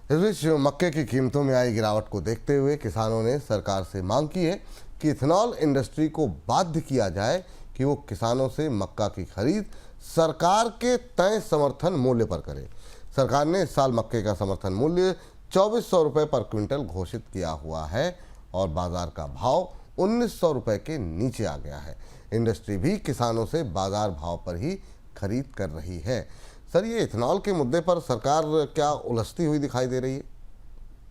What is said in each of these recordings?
इस बीच मक्के की कीमतों में आई गिरावट को देखते हुए किसानों ने सरकार से मांग की है कि इथेनॉल इंडस्ट्री को बाध्य किया जाए कि वो किसानों से मक्का की खरीद सरकार के तय समर्थन मूल्य पर करे। सरकार ने इस साल मक्के का समर्थन मूल्य 2400 रुपये पर क्विंटल घोषित किया हुआ है और बाजार का भाव 1900 रुपये के नीचे आ गया है। इंडस्ट्री भी किसानों से बाजार भाव पर ही खरीद कर रही है। सर, ये इथेनॉल के मुद्दे पर सरकार क्या उलझती हुई दिखाई दे रही है?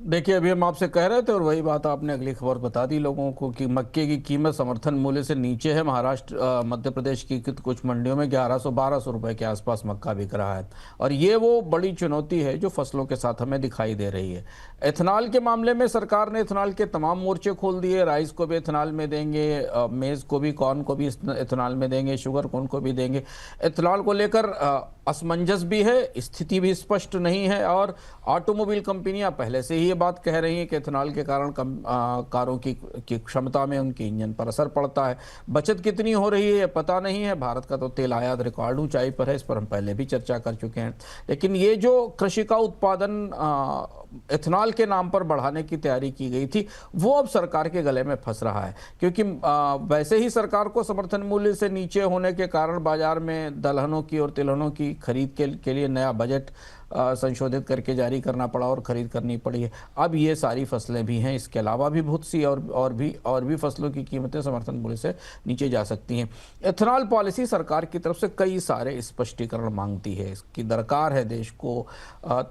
देखिए, अभी हम आपसे कह रहे थे और वही बात आपने अगली खबर बता दी लोगों को कि मक्के की कीमत समर्थन मूल्य से नीचे है। महाराष्ट्र मध्य प्रदेश की कुछ मंडियों में 1100-1200 रुपए के आसपास मक्का बिक रहा है और ये वो बड़ी चुनौती है जो फसलों के साथ हमें दिखाई दे रही है। एथेनॉल के मामले में सरकार ने एथेनॉल के तमाम मोर्चे खोल दिए। राइस को भी एथेनॉल में देंगे, मेज़ को भी, कॉर्न को भी एथेनॉल में देंगे, शुगर कॉर्न को भी देंगे। एथेनॉल को लेकर असमंजस भी है, स्थिति भी स्पष्ट नहीं है और ऑटोमोबाइल कंपनियां पहले से ही ये बात कह रही हैं कि एथेनॉल के कारण कारों की क्षमता में, उनके इंजन पर असर पड़ता है। बचत कितनी हो रही है पता नहीं है। भारत का तो तेल आयात रिकॉर्ड ऊंचाई पर है, इस पर हम पहले भी चर्चा कर चुके हैं। लेकिन ये जो कृषि का उत्पादन एथेनॉल के नाम पर बढ़ाने की तैयारी की गई थी, वो अब सरकार के गले में फंस रहा है, क्योंकि वैसे ही सरकार को समर्थन मूल्य से नीचे होने के कारण बाजार में दलहनों की और तिलहनों की खरीद के लिए नया बजट संशोधित करके जारी करना पड़ा और खरीद करनी पड़ी है। अब ये सारी फसलें भी हैं, इसके अलावा भी बहुत सी और भी फसलों की कीमतें समर्थन मूल्य से नीचे जा सकती हैं। एथेनॉल पॉलिसी सरकार की तरफ से कई सारे स्पष्टीकरण मांगती है। इसकी दरकार है देश को,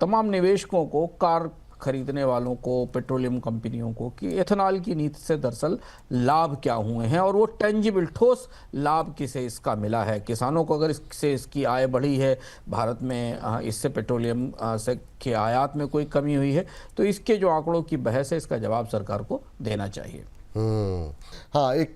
तमाम निवेशकों को, कार खरीदने वालों को, पेट्रोलियम कंपनियों को, कि एथेनॉल की नीति से दरअसल लाभ क्या हुए हैं और वो टेंजिबल, ठोस लाभ किसे इसका मिला है। किसानों को अगर इससे इसकी आय बढ़ी है, भारत में इससे पेट्रोलियम से के आयात में कोई कमी हुई है, तो इसके जो आंकड़ों की बहस है, इसका जवाब सरकार को देना चाहिए। हाँ, एक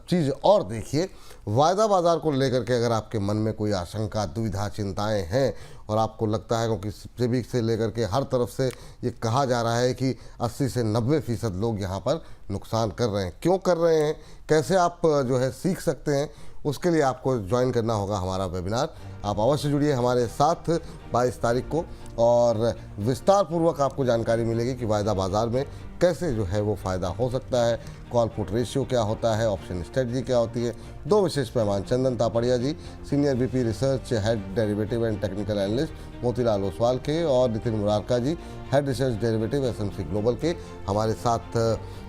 चीज़ और देखिए, वायदा बाजार को लेकर के अगर आपके मन में कोई आशंका, दुविधा, चिंताएं हैं और आपको लगता है, क्योंकि सेबी से लेकर के हर तरफ से ये कहा जा रहा है कि 80 से 90% लोग यहाँ पर नुकसान कर रहे हैं, क्यों कर रहे हैं, कैसे आप जो है सीख सकते हैं, उसके लिए आपको ज्वाइन करना होगा हमारा वेबिनार। आप अवश्य जुड़िए हमारे साथ 22 तारीख को और विस्तार पूर्वक आपको जानकारी मिलेगी कि वायदा बाजार में कैसे जो है वो फ़ायदा हो सकता है, कॉल पुट रेशियो क्या होता है, ऑप्शन स्ट्रेटजी क्या होती है। दो विशेष मेहमान, Chandan Tapadia ji, senior VP research, head derivative and technical analyst Motilal Oswal के, और Nitin Murarka ji, head research derivative SMC global के, हमारे साथ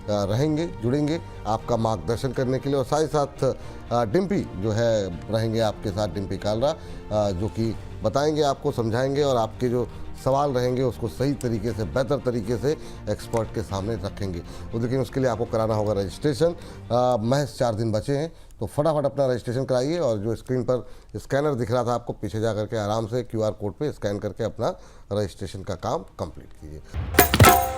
रहेंगे, जुड़ेंगे आपका मार्गदर्शन करने के लिए। और साथ ही साथ डिम्पी जो है रहेंगे आपके साथ, डिम्पी कालरा, जो कि बताएंगे आपको, समझाएंगे और आपके जो सवाल रहेंगे उसको सही तरीके से, बेहतर तरीके से एक्सपर्ट के सामने रखेंगे। लेकिन उसके लिए आपको कराना होगा रजिस्ट्रेशन। महज 4 दिन बचे हैं, तो फटाफट अपना रजिस्ट्रेशन कराइए और जो स्क्रीन पर स्कैनर दिख रहा था आपको, पीछे जा करके आराम से QR कोड पे स्कैन करके अपना रजिस्ट्रेशन का काम कंप्लीट कीजिए।